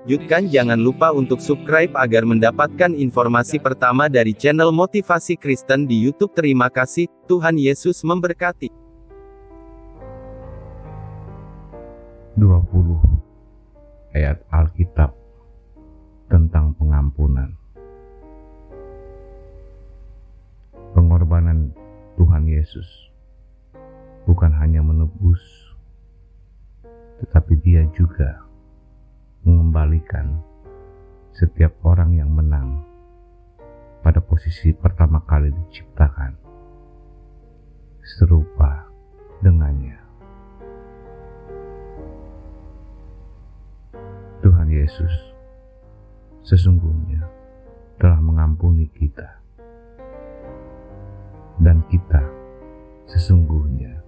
Jangan lupa untuk subscribe agar mendapatkan informasi pertama dari channel Motivasi Kristen di YouTube. Terima kasih, Tuhan Yesus memberkati. 20 ayat Alkitab tentang pengampunan. Pengorbanan Tuhan Yesus bukan hanya menebus, tetapi Dia juga mengembalikan setiap orang yang menang pada posisi pertama kali diciptakan, serupa dengannya. Tuhan Yesus sesungguhnya telah mengampuni kita, dan kita sesungguhnya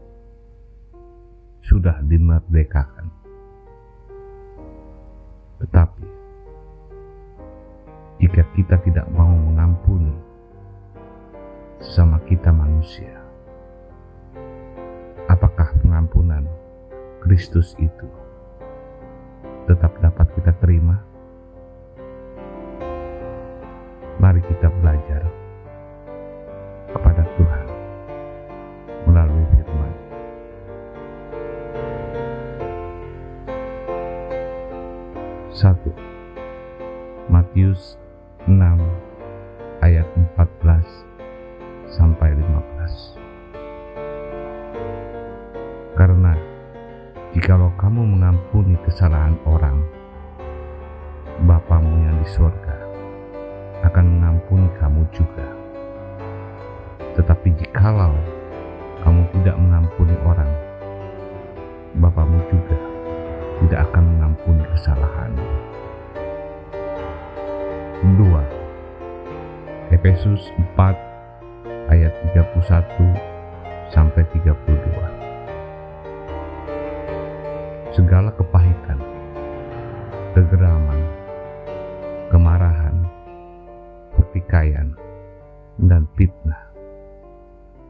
sudah dimerdekakan. Tetapi jika kita tidak mau mengampuni sesama kita manusia, apakah pengampunan Kristus itu tetap dapat kita terima? Mari kita belajar kepada Tuhan melalui firman. Satu, Matius 6 ayat 14 sampai 15. Karena jikalau kamu mengampuni kesalahan orang, Bapamu yang di sorga akan mengampuni kamu juga. Tetapi jikalau kamu tidak mengampuni orang, Bapamu juga tidak akan mengampuni kesalahanmu. 2. Efesus 4 ayat 31 sampai 32. Segala kepahitan, kegeraman, kemarahan, pertikaian, dan fitnah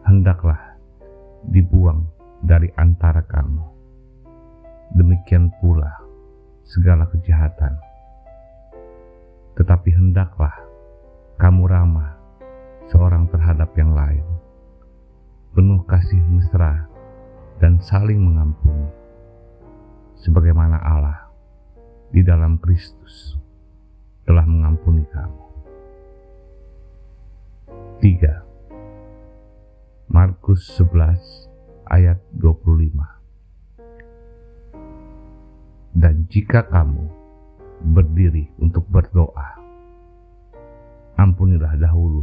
hendaklah dibuang dari antara kamu. Demikian pula segala kejahatan. Tetapi hendaklah kamu ramah seorang terhadap yang lain, penuh kasih mesra dan saling mengampuni, sebagaimana Allah di dalam Kristus telah mengampuni kamu. 3. Markus 11 ayat 25. Dan jika kamu berdiri untuk berdoa, ampunilah dahulu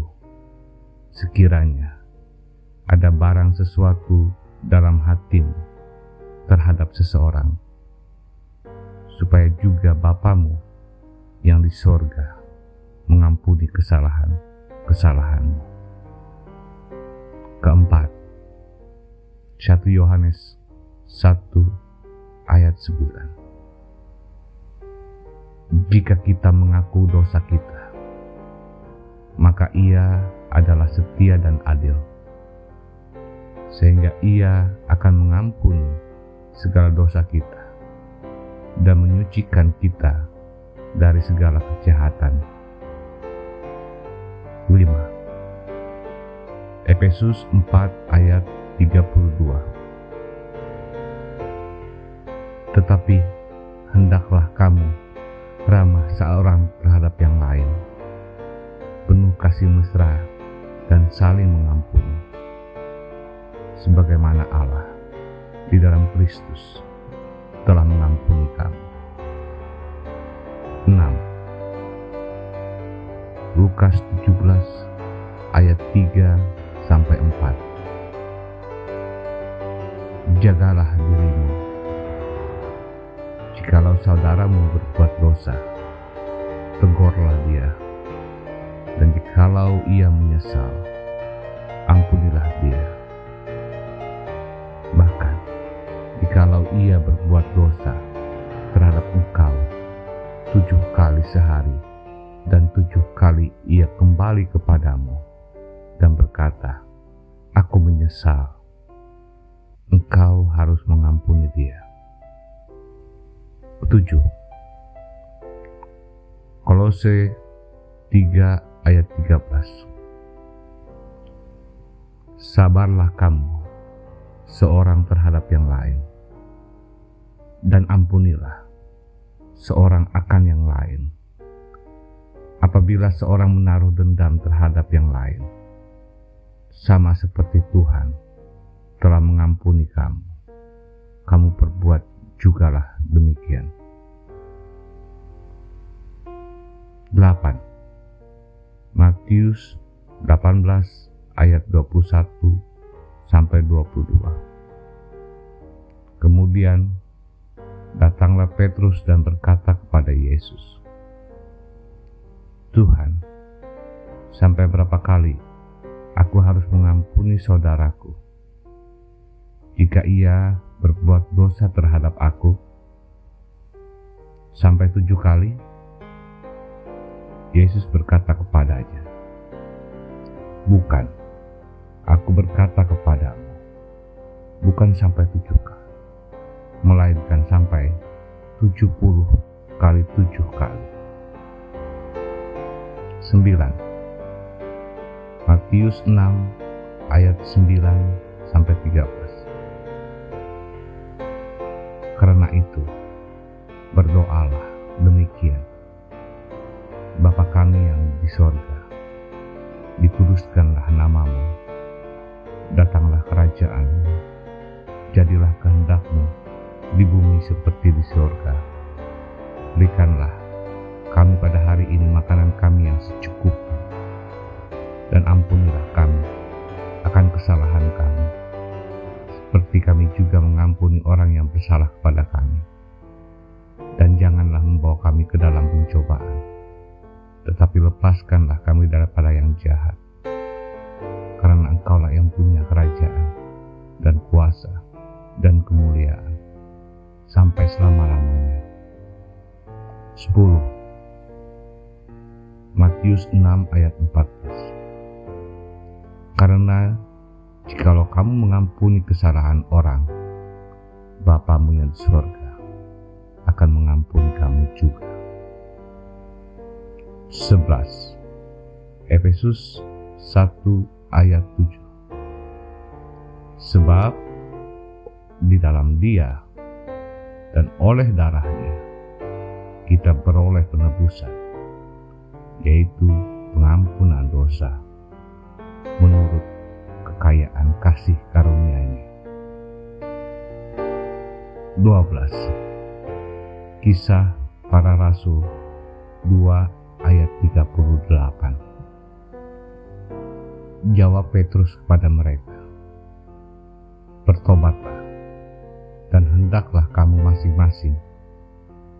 sekiranya ada barang sesuatu dalam hatimu terhadap seseorang, supaya juga Bapamu yang di sorga mengampuni kesalahanmu. Keempat, 1 Yohanes 1 ayat 9. Jika kita mengaku dosa kita, maka Ia adalah setia dan adil, sehingga Ia akan mengampuni segala dosa kita dan menyucikan kita dari segala kejahatan. 5. Efesus 4 ayat 32. Tetapi hendaklah kamu ramah seorang terhadap yang lain, penuh kasih mesra dan saling mengampuni, sebagaimana Allah di dalam Kristus telah mengampuni kamu. 6. Lukas 17 ayat 3 sampai 4. Jagalah dirimu. Jikalau saudaramu berbuat dosa, tegurlah dia, dan jikalau ia menyesal, ampunilah dia. Bahkan jikalau ia berbuat dosa terhadap engkau 7 kali sehari, dan 7 kali ia kembali kepadamu dan berkata, "Aku menyesal," engkau harus mengampuni dia. 7. Kolose 3 ayat 13. Sabarlah kamu seorang terhadap yang lain, dan ampunilah seorang akan yang lain. Apabila seorang menaruh dendam terhadap yang lain, sama seperti Tuhan telah mengampuni kamu, kamu perbuat jugalah demikian. 8. Matius 18 ayat 21 sampai 22. Kemudian datanglah Petrus dan berkata kepada Yesus, Tuhan, sampai berapa kali aku harus mengampuni saudaraku jika ia berbuat dosa terhadap aku? Sampai 7 kali? Yesus berkata kepadanya, bukan, aku berkata kepadamu, bukan sampai 7 kali, melainkan sampai 70 kali 7 kali. 9. Matius 6 ayat 9 sampai 13. Karena itu, berdoalah demikian. Bapa kami yang di sorga, dikuduskanlah namamu, datanglah kerajaan-Mu, jadilah kehendak-Mu di bumi seperti di sorga. Berikanlah kami pada hari ini makanan kami yang secukupnya, dan ampunilah kami akan kesalahan kami, seperti kami juga mengampuni orang yang bersalah kepada kami. Dan janganlah membawa kami ke dalam pencobaan, tetapi lepaskanlah kami daripada yang jahat. Karena Engkaulah yang punya kerajaan, dan kuasa, dan kemuliaan, sampai selama-lamanya. 10. Matius 6 ayat 14. Karena jikalau kamu mengampuni kesalahan orang, Bapamu yang di surga akan mengampuni kamu juga. 11. Efesus 1 ayat 7. Sebab di dalam Dia dan oleh darahnya kita beroleh penebusan, yaitu pengampunan dosa, menurut kekayaan kasih karunia-Nya. 12. Kisah Para Rasul 2 ayat 38. Jawab Petrus kepada mereka, bertobatlah, dan hendaklah kamu masing-masing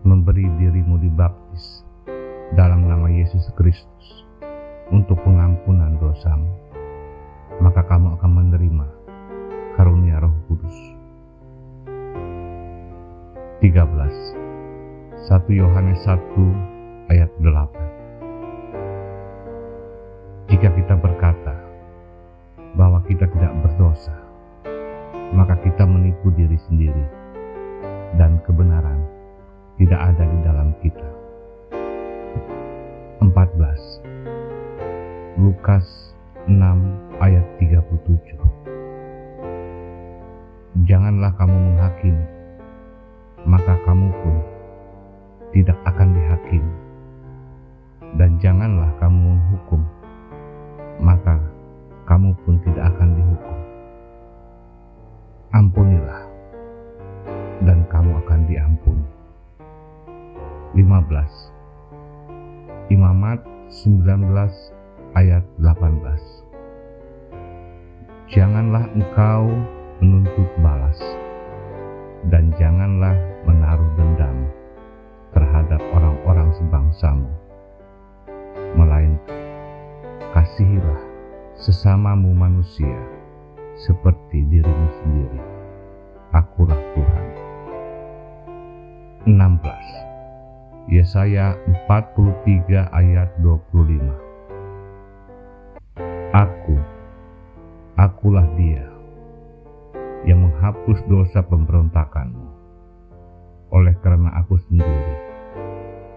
memberi dirimu dibaptis dalam nama Yesus Kristus untuk pengampunan dosamu, maka kamu akan menerima karunia Roh Kudus. 13. 1 Yohanes 1 ayat 8. Jika kita berkata bahwa kita tidak berdosa, maka kita menipu diri sendiri, dan kebenaran tidak ada di dalam kita. 14. Lukas 6 ayat 37. Janganlah kamu menghakimi, maka kamu pun tidak akan dihakimi, dan janganlah kamu menghukum, maka kamu pun tidak akan dihukum. Ampunilah, dan kamu akan diampuni. 15. Imamat 19 ayat 18. Janganlah engkau menuntut balas, dan janganlah menaruh dendam terhadap orang-orang sebangsamu, melainkan kasihilah sesamamu manusia seperti dirimu sendiri. Akulah Tuhan. 16. Yesaya 43 ayat 25. Akulah Dia yang menghapus dosa pemberontakanmu, oleh karena Aku sendiri,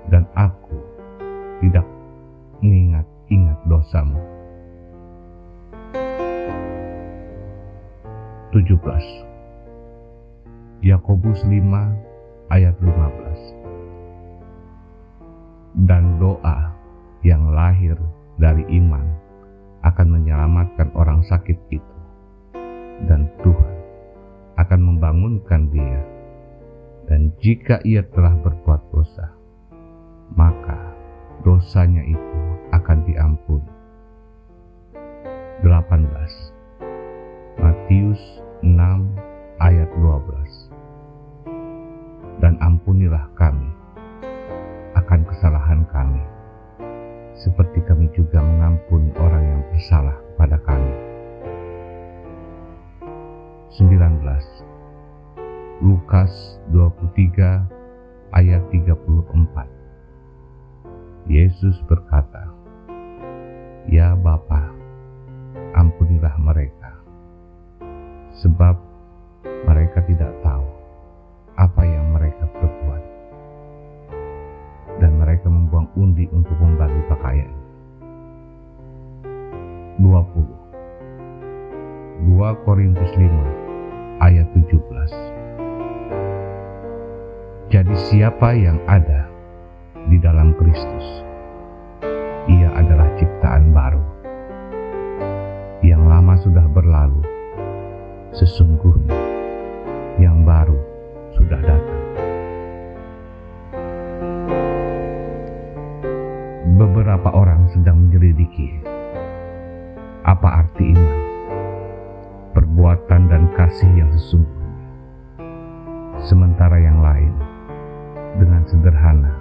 dan Aku Yakobus 5 ayat 15. Dan doa yang lahir dari iman akan menyelamatkan orang sakit itu, dan Tuhan akan membangunkan dia. Dan jika ia telah berbuat dosa, maka dosanya itu akan diampuni. 18. Matius 6 ayat 12. Dan ampunilah kami akan kesalahan kami, seperti kami juga mengampuni orang yang bersalah kepada kami. 19. Lukas 23 ayat 34. Yesus berkata, "Ya Bapa, ampunilah mereka, sebab mereka tidak tahu apa yang mereka perbuat." Dan mereka membuang undi untuk membagi pakaian. 20. 2 Korintus 5 ayat 17. Jadi siapa yang ada di dalam Kristus, ia adalah ciptaan baru. Yang lama sudah berlalu, sesungguhnya yang baru sudah datang. Beberapa orang sedang menyelidiki apa arti iman, perbuatan dan kasih yang sesungguhnya. Sementara yang lain dengan sederhana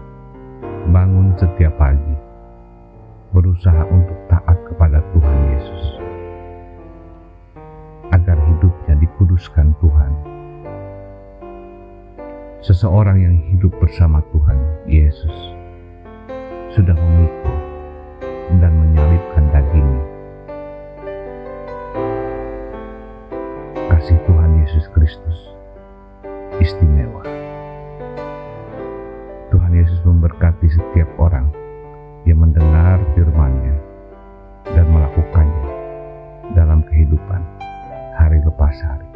bangun setiap pagi, berusaha untuk taat kepada Tuhan Yesus, agar hidupnya dikuduskan Tuhan. Seseorang yang hidup bersama Tuhan Yesus sudah memikul dan menyalibkan dagingnya. Kasih Tuhan Yesus Kristus istimewa. Tuhan Yesus memberkati setiap orang yang mendengar firman-Nya dan melakukannya dalam kehidupan hari lepas hari.